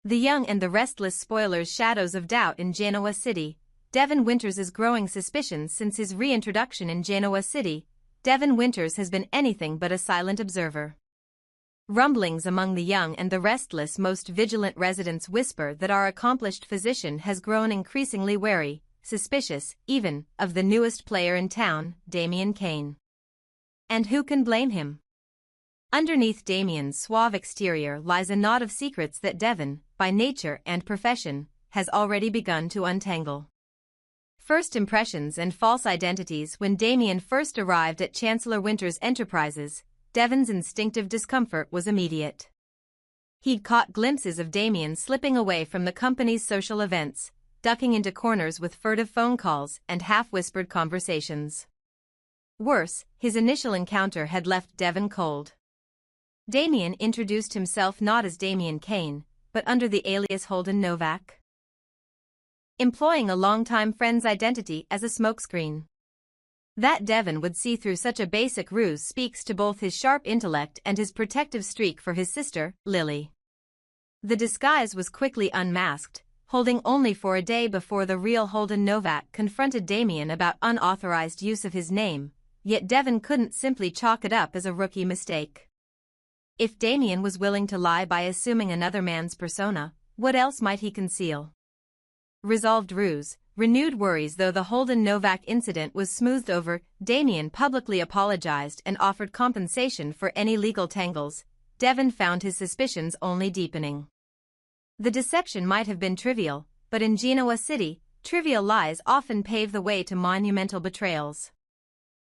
The Young and the Restless Spoilers shadows of doubt in Genoa City. Devon Winters' growing suspicions since his reintroduction in Genoa City. Devon Winters has been anything but a silent observer. Rumblings among the young and the restless, most vigilant residents whisper that our accomplished physician has grown increasingly wary, suspicious, even, of the newest player in town, Damian Cain. And who can blame him? Underneath Damian's suave exterior lies a knot of secrets that Devon, by nature and profession, has already begun to untangle. First impressions and false identities. When Damian first arrived at Chancellor Winters Enterprises, Devon's instinctive discomfort was immediate. He'd caught glimpses of Damian slipping away from the company's social events, ducking into corners with furtive phone calls and half-whispered conversations. Worse, his initial encounter had left Devon cold. Damian introduced himself not as Damian Cain, but under the alias Holden Novak, employing a longtime friend's identity as a smokescreen. That Devon would see through such a basic ruse speaks to both his sharp intellect and his protective streak for his sister, Lily. The disguise was quickly unmasked, holding only for a day before the real Holden Novak confronted Damian about unauthorized use of his name, yet Devon couldn't simply chalk it up as a rookie mistake. If Damian was willing to lie by assuming another man's persona, what else might he conceal? Resolved ruse, renewed worries. Though the Holden Novak incident was smoothed over, Damian publicly apologized and offered compensation for any legal tangles. Devon found his suspicions only deepening. The deception might have been trivial, but in Genoa City, trivial lies often pave the way to monumental betrayals.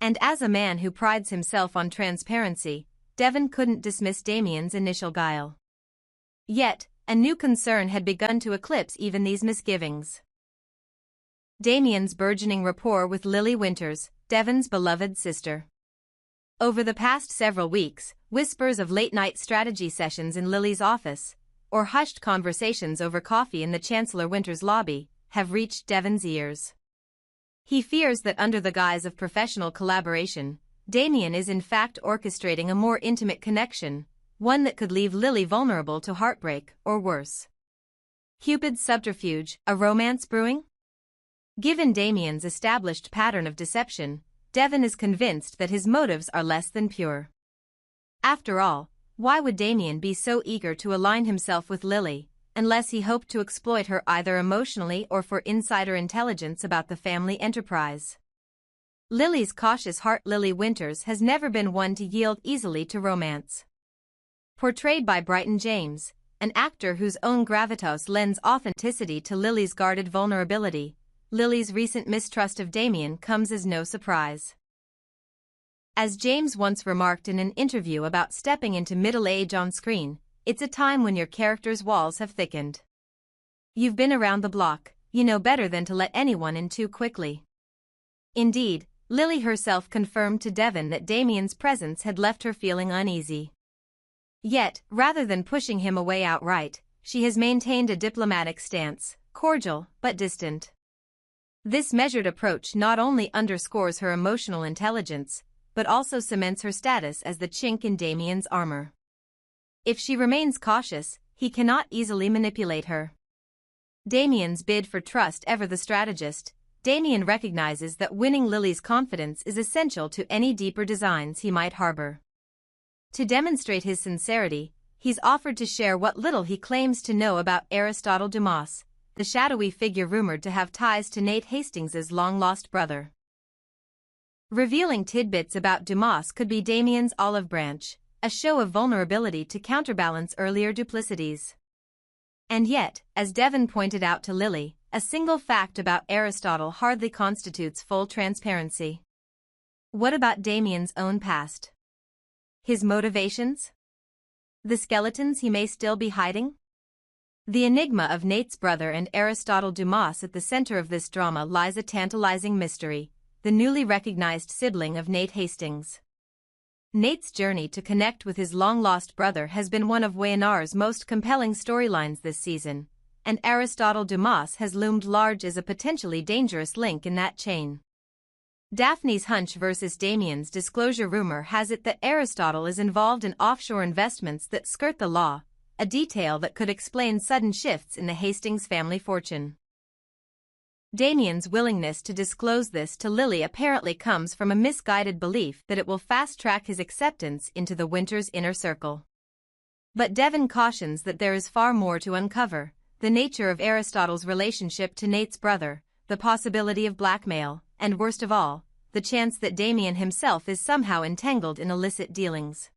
And as a man who prides himself on transparency, Devon couldn't dismiss Damian's initial guile. Yet, a new concern had begun to eclipse even these misgivings. Damian's burgeoning rapport with Lily Winters, Devon's beloved sister. Over the past several weeks, whispers of late-night strategy sessions in Lily's office, or hushed conversations over coffee in the Chancellor Winters lobby, have reached Devon's ears. He fears that under the guise of professional collaboration, Damian is in fact orchestrating a more intimate connection, one that could leave Lily vulnerable to heartbreak or worse. Cupid's subterfuge, a romance brewing? Given Damian's established pattern of deception, Devon is convinced that his motives are less than pure. After all, why would Damian be so eager to align himself with Lily, unless he hoped to exploit her either emotionally or for insider intelligence about the family enterprise? Lily's cautious heart. Lily Winters has never been one to yield easily to romance. Portrayed by Brighton James, an actor whose own gravitas lends authenticity to Lily's guarded vulnerability, Lily's recent mistrust of Damian comes as no surprise. As James once remarked in an interview about stepping into middle age on screen, it's a time when your character's walls have thickened. You've been around the block, you know better than to let anyone in too quickly. Indeed, Lily herself confirmed to Devon that Damian's presence had left her feeling uneasy. Yet, rather than pushing him away outright, she has maintained a diplomatic stance, cordial but distant. This measured approach not only underscores her emotional intelligence, but also cements her status as the chink in Damian's armor. If she remains cautious, he cannot easily manipulate her. Damian's bid for trust. Ever the strategist, Damian recognizes that winning Lily's confidence is essential to any deeper designs he might harbor. To demonstrate his sincerity, he's offered to share what little he claims to know about Aristotle Dumas, the shadowy figure rumored to have ties to Nate Hastings's long-lost brother. Revealing tidbits about Dumas could be Damian's olive branch, a show of vulnerability to counterbalance earlier duplicities. And yet, as Devon pointed out to Lily, a single fact about Aristotle hardly constitutes full transparency. What about Damian's own past? His motivations? The skeletons he may still be hiding? The enigma of Nate's brother and Aristotle Dumas. At the center of this drama lies a tantalizing mystery, the newly recognized sibling of Nate Hastings. Nate's journey to connect with his long-lost brother has been one of Y&R's most compelling storylines this season, and Aristotle Dumas has loomed large as a potentially dangerous link in that chain. Daphne's hunch versus Damian's disclosure. Rumor has it that Aristotle is involved in offshore investments that skirt the law, a detail that could explain sudden shifts in the Hastings family fortune. Damian's willingness to disclose this to Lily apparently comes from a misguided belief that it will fast-track his acceptance into the Winters' inner circle. But Devon cautions that there is far more to uncover: the nature of Aristotle's relationship to Nate's brother, the possibility of blackmail, and worst of all, the chance that Damian himself is somehow entangled in illicit dealings.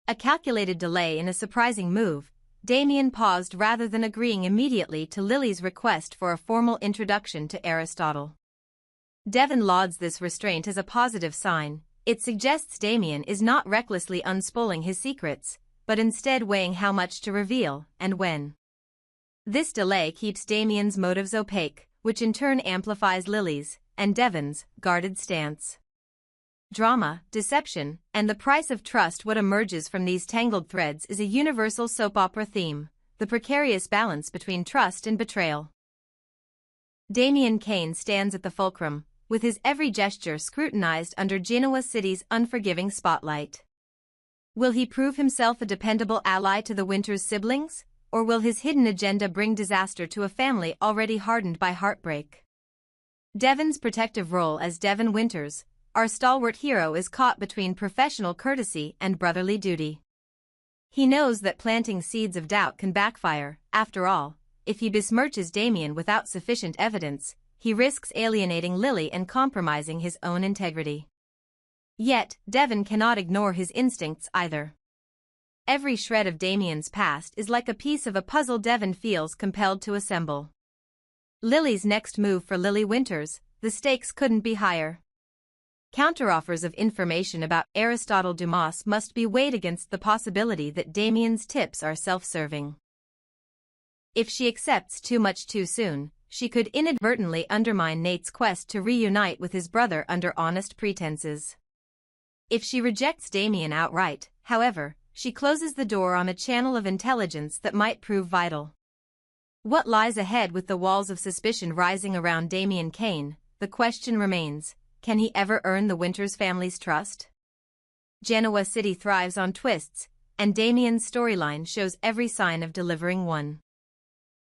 A calculated delay in a surprising move, Damian paused rather than agreeing immediately to Lily's request for a formal introduction to Aristotle. Devon lauds this restraint as a positive sign. It suggests Damian is not recklessly unspooling his secrets, but instead weighing how much to reveal and when. This delay keeps Damian's motives opaque, which in turn amplifies Lily's and Devon's guarded stance. Drama, deception, and the price of trust. What emerges from these tangled threads is a universal soap opera theme: the precarious balance between trust and betrayal. Damian Cain stands at the fulcrum, with his every gesture scrutinized under Genoa City's unforgiving spotlight. Will he prove himself a dependable ally to the Winters siblings, or will his hidden agenda bring disaster to a family already hardened by heartbreak? Devon's protective role as Devon Winters, our stalwart hero, is caught between professional courtesy and brotherly duty. He knows that planting seeds of doubt can backfire. After all, if he besmirches Damian without sufficient evidence, he risks alienating Lily and compromising his own integrity. Yet, Devon cannot ignore his instincts either. Every shred of Damian's past is like a piece of a puzzle Devon feels compelled to assemble. Lily's next move for Lily Winters, the stakes couldn't be higher. Counteroffers of information about Aristotle Dumas must be weighed against the possibility that Damian's tips are self-serving. If she accepts too much too soon, she could inadvertently undermine Nate's quest to reunite with his brother under honest pretenses. If she rejects Damian outright, however, she closes the door on a channel of intelligence that might prove vital. What lies ahead? With the walls of suspicion rising around Damian Cain, the question remains: can he ever earn the Winters family's trust? Genoa City thrives on twists, and Damian's storyline shows every sign of delivering one.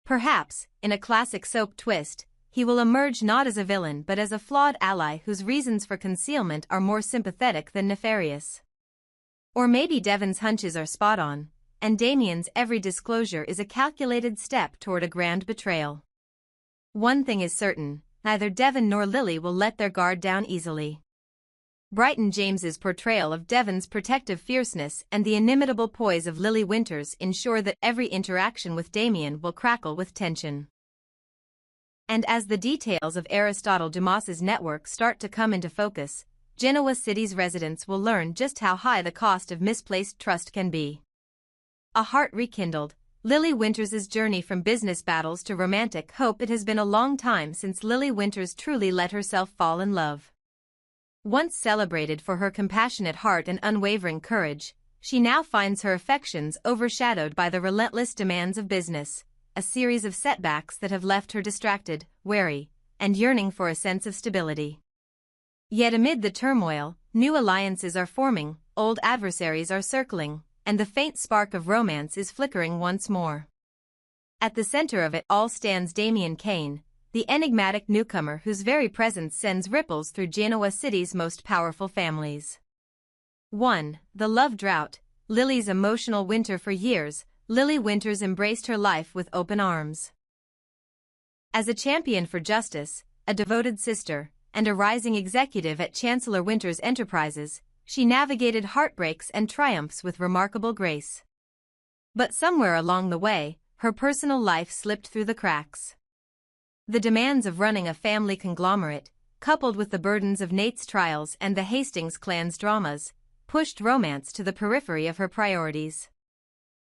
Perhaps, in a classic soap twist, he will emerge not as a villain but as a flawed ally whose reasons for concealment are more sympathetic than nefarious. Or maybe Devon's hunches are spot on, and Damian's every disclosure is a calculated step toward a grand betrayal. One thing is certain: neither Devon nor Lily will let their guard down easily. Bryton James's portrayal of Devon's protective fierceness and the inimitable poise of Lily Winters ensure that every interaction with Damian will crackle with tension. And as the details of Aristotle Dumas's network start to come into focus, Genoa City's residents will learn just how high the cost of misplaced trust can be. A heart rekindled, Lily Winters' journey from business battles to romantic hope. It has been a long time since Lily Winters truly let herself fall in love. Once celebrated for her compassionate heart and unwavering courage, she now finds her affections overshadowed by the relentless demands of business, a series of setbacks that have left her distracted, wary, and yearning for a sense of stability. Yet amid the turmoil, new alliances are forming, old adversaries are circling, and the faint spark of romance is flickering once more. At the center of it all stands Damian Cain, the enigmatic newcomer whose very presence sends ripples through Genoa City's most powerful families. 1. The love drought. Lily's emotional winter. For years, Lily Winters embraced her life with open arms. As a champion for justice, a devoted sister, and a rising executive at Chancellor Winters Enterprises, she navigated heartbreaks and triumphs with remarkable grace. But somewhere along the way, her personal life slipped through the cracks. The demands of running a family conglomerate, coupled with the burdens of Nate's trials and the Hastings clan's dramas, pushed romance to the periphery of her priorities.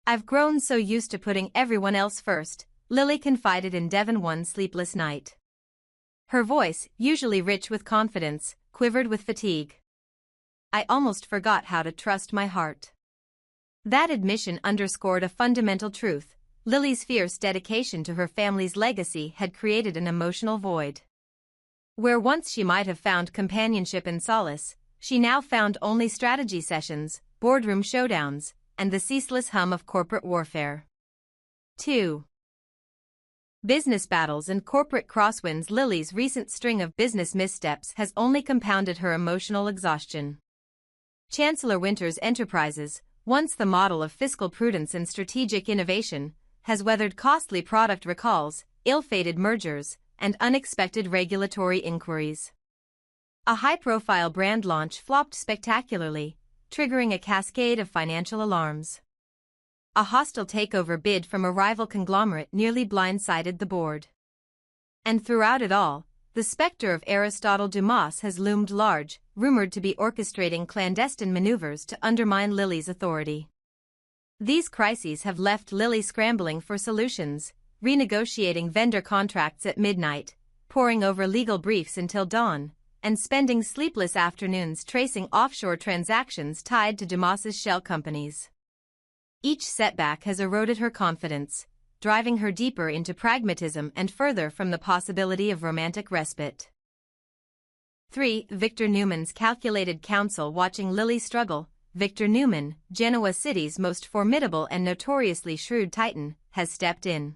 "I've grown so used to putting everyone else first," Lily confided in Devon one sleepless night. Her voice, usually rich with confidence, quivered with fatigue. "I almost forgot how to trust my heart." That admission underscored a fundamental truth: Lily's fierce dedication to her family's legacy had created an emotional void. Where once she might have found companionship and solace, she now found only strategy sessions, boardroom showdowns, and the ceaseless hum of corporate warfare. 2. Business battles and corporate crosswinds. Lily's recent string of business missteps has only compounded her emotional exhaustion. Chancellor Winters Enterprises, once the model of fiscal prudence and strategic innovation, has weathered costly product recalls, ill-fated mergers, and unexpected regulatory inquiries. A high-profile brand launch flopped spectacularly, triggering a cascade of financial alarms. A hostile takeover bid from a rival conglomerate nearly blindsided the board. And throughout it all, the specter of Aristotle Dumas has loomed large, rumored to be orchestrating clandestine maneuvers to undermine Lily's authority. These crises have left Lily scrambling for solutions, renegotiating vendor contracts at midnight, poring over legal briefs until dawn, and spending sleepless afternoons tracing offshore transactions tied to Dumas's shell companies. Each setback has eroded her confidence, driving her deeper into pragmatism and further from the possibility of romantic respite. 3. Victor Newman's calculated counsel. Watching Lily struggle, Victor Newman, Genoa City's most formidable and notoriously shrewd titan, has stepped in.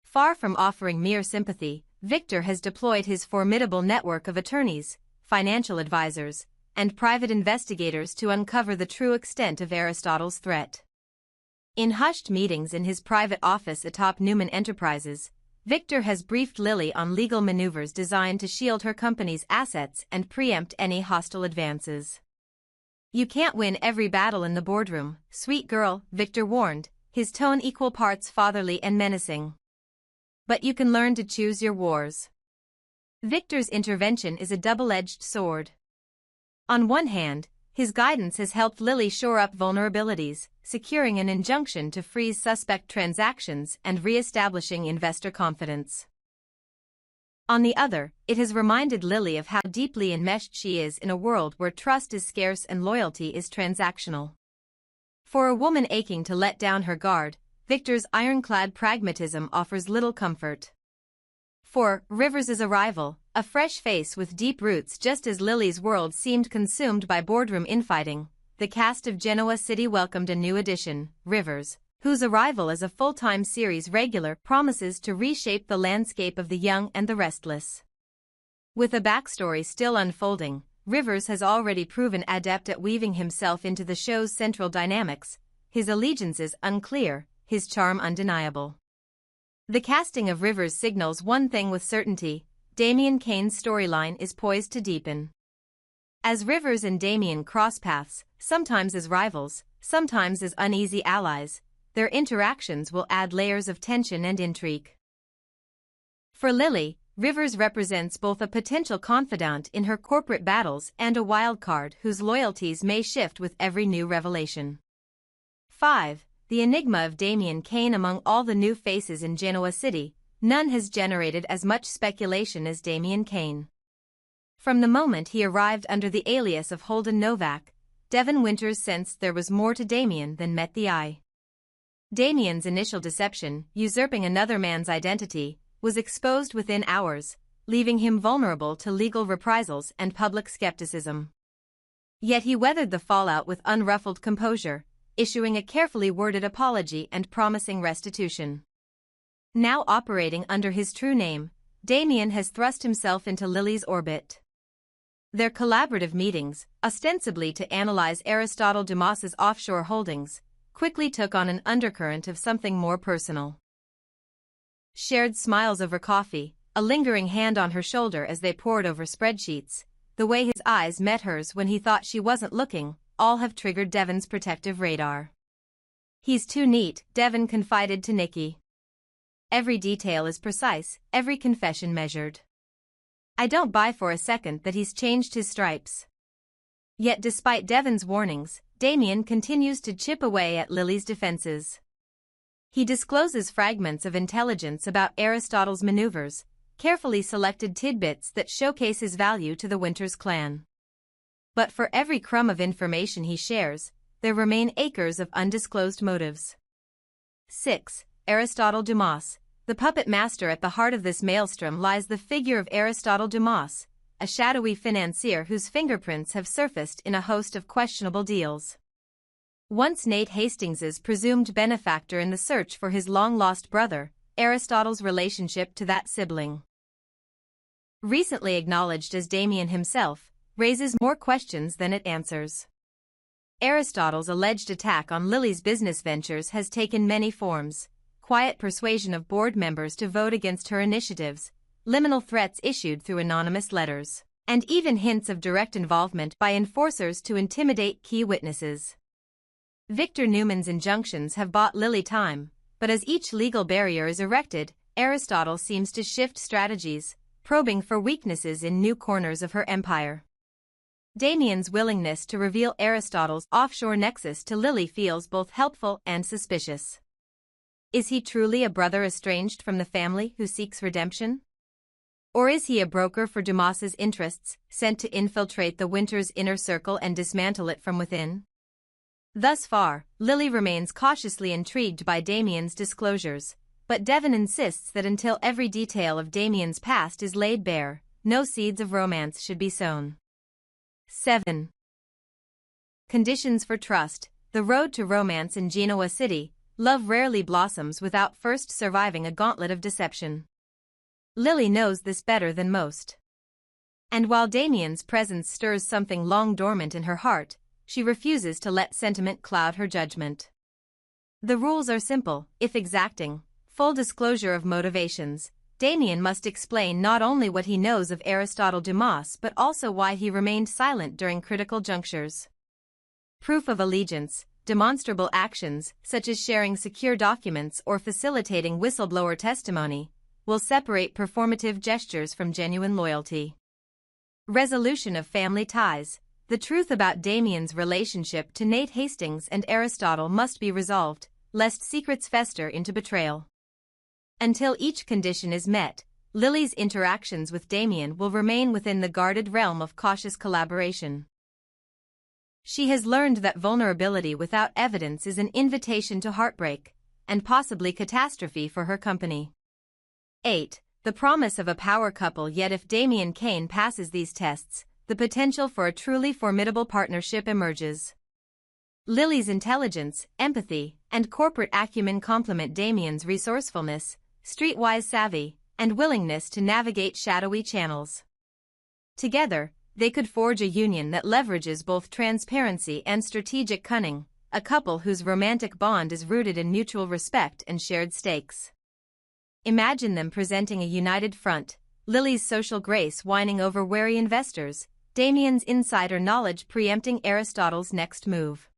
Far from offering mere sympathy, Victor has deployed his formidable network of attorneys, financial advisors, and private investigators to uncover the true extent of Aristotle's threat. In hushed meetings in his private office atop Newman Enterprises, Victor has briefed Lily on legal maneuvers designed to shield her company's assets and preempt any hostile advances. "You can't win every battle in the boardroom, sweet girl," Victor warned, his tone equal parts fatherly and menacing. "But you can learn to choose your wars." Victor's intervention is a double-edged sword. On one hand, his guidance has helped Lily shore up vulnerabilities, securing an injunction to freeze suspect transactions and re-establishing investor confidence. On the other, it has reminded Lily of how deeply enmeshed she is in a world where trust is scarce and loyalty is transactional. For a woman aching to let down her guard, Victor's ironclad pragmatism offers little comfort. 4. Rivers' arrival, a fresh face with deep roots. Just as Lily's world seemed consumed by boardroom infighting, the cast of Genoa City welcomed a new addition, Rivers, whose arrival as a full-time series regular promises to reshape the landscape of the young and the restless. With a backstory still unfolding, Rivers has already proven adept at weaving himself into the show's central dynamics, his allegiances unclear, his charm undeniable. The casting of Rivers signals one thing with certainty: Damian Cain's storyline is poised to deepen. As Rivers and Damian cross paths, sometimes as rivals, sometimes as uneasy allies, their interactions will add layers of tension and intrigue. For Lily, Rivers represents both a potential confidant in her corporate battles and a wild card whose loyalties may shift with every new revelation. 5. The enigma of Damian Cain. Among all the new faces in Genoa City, none has generated as much speculation as Damian Cain. From the moment he arrived under the alias of Holden Novak, Devon Winters sensed there was more to Damian than met the eye. Damian's initial deception, usurping another man's identity, was exposed within hours, leaving him vulnerable to legal reprisals and public skepticism. Yet he weathered the fallout with unruffled composure, issuing a carefully worded apology and promising restitution. Now operating under his true name, Damian has thrust himself into Lily's orbit. Their collaborative meetings, ostensibly to analyze Aristotle Dumas's offshore holdings, quickly took on an undercurrent of something more personal. Shared smiles over coffee, a lingering hand on her shoulder as they pored over spreadsheets, the way his eyes met hers when he thought she wasn't looking, all have triggered Devon's protective radar. "He's too neat," Devon confided to Nikki. "Every detail is precise, every confession measured. I don't buy for a second that he's changed his stripes." Yet despite Devon's warnings, Damian continues to chip away at Lily's defenses. He discloses fragments of intelligence about Aristotle's maneuvers, carefully selected tidbits that showcase his value to the Winters clan. But for every crumb of information he shares, there remain acres of undisclosed motives. 6. Aristotle Dumas. The puppet master. At the heart of this maelstrom lies the figure of Aristotle Dumas, a shadowy financier whose fingerprints have surfaced in a host of questionable deals. Once Nate Hastings's presumed benefactor in the search for his long-lost brother, Aristotle's relationship to that sibling, recently acknowledged as Damian himself, raises more questions than it answers. Aristotle's alleged attack on Lily's business ventures has taken many forms: quiet persuasion of board members to vote against her initiatives, liminal threats issued through anonymous letters, and even hints of direct involvement by enforcers to intimidate key witnesses. Victor Newman's injunctions have bought Lily time, but as each legal barrier is erected, Aristotle seems to shift strategies, probing for weaknesses in new corners of her empire. Damian's willingness to reveal Aristotle's offshore nexus to Lily feels both helpful and suspicious. Is he truly a brother estranged from the family who seeks redemption? Or is he a broker for Dumas's interests, sent to infiltrate the Winters' inner circle and dismantle it from within? Thus far, Lily remains cautiously intrigued by Damian's disclosures, but Devon insists that until every detail of Damian's past is laid bare, no seeds of romance should be sown. 7. Conditions for trust. The road to romance in Genoa City. Love rarely blossoms without first surviving a gauntlet of deception. Lily knows this better than most. And while Damian's presence stirs something long dormant in her heart, she refuses to let sentiment cloud her judgment. The rules are simple, if exacting: full disclosure of motivations. Damian must explain not only what he knows of Aristotle Dumas but also why he remained silent during critical junctures. Proof of allegiance. Demonstrable actions, such as sharing secure documents or facilitating whistleblower testimony, will separate performative gestures from genuine loyalty. Resolution of family ties. The truth about Damian's relationship to Nate Hastings and Aristotle must be resolved, lest secrets fester into betrayal. Until each condition is met, Lily's interactions with Damian will remain within the guarded realm of cautious collaboration. She has learned that vulnerability without evidence is an invitation to heartbreak, and possibly catastrophe for her company. 8. The promise of a power couple. Yet if Damian Cain passes these tests, the potential for a truly formidable partnership emerges. Lily's intelligence, empathy, and corporate acumen complement Damian's resourcefulness, streetwise savvy, and willingness to navigate shadowy channels. Together, they could forge a union that leverages both transparency and strategic cunning, a couple whose romantic bond is rooted in mutual respect and shared stakes. Imagine them presenting a united front: Lily's social grace winning over wary investors, Damian's insider knowledge preempting Aristotle's next move.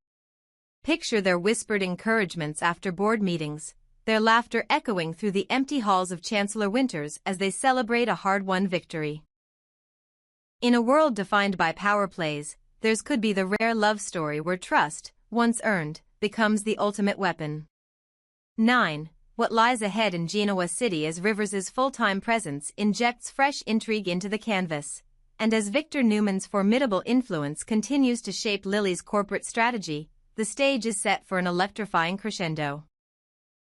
Picture their whispered encouragements after board meetings, their laughter echoing through the empty halls of Chancellor Winters as they celebrate a hard-won victory. In a world defined by power plays, theirs could be the rare love story where trust, once earned, becomes the ultimate weapon. 9. What lies ahead in Genoa City as Rivers's full-time presence injects fresh intrigue into the canvas, and as Victor Newman's formidable influence continues to shape Lily's corporate strategy, the stage is set for an electrifying crescendo.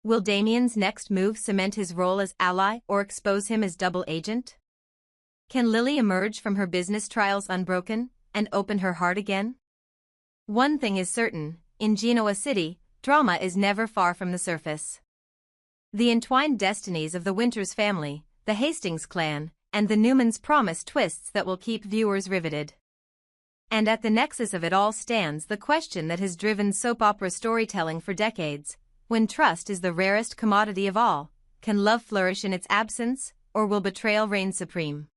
Will Damian's next move cement his role as ally or expose him as double agent? Can Lily emerge from her business trials unbroken and open her heart again? One thing is certain: in Genoa City, drama is never far from the surface. The entwined destinies of the Winters family, the Hastings clan, and the Newmans promise twists that will keep viewers riveted. And at the nexus of it all stands the question that has driven soap opera storytelling for decades: when trust is the rarest commodity of all, can love flourish in its absence, or will betrayal reign supreme?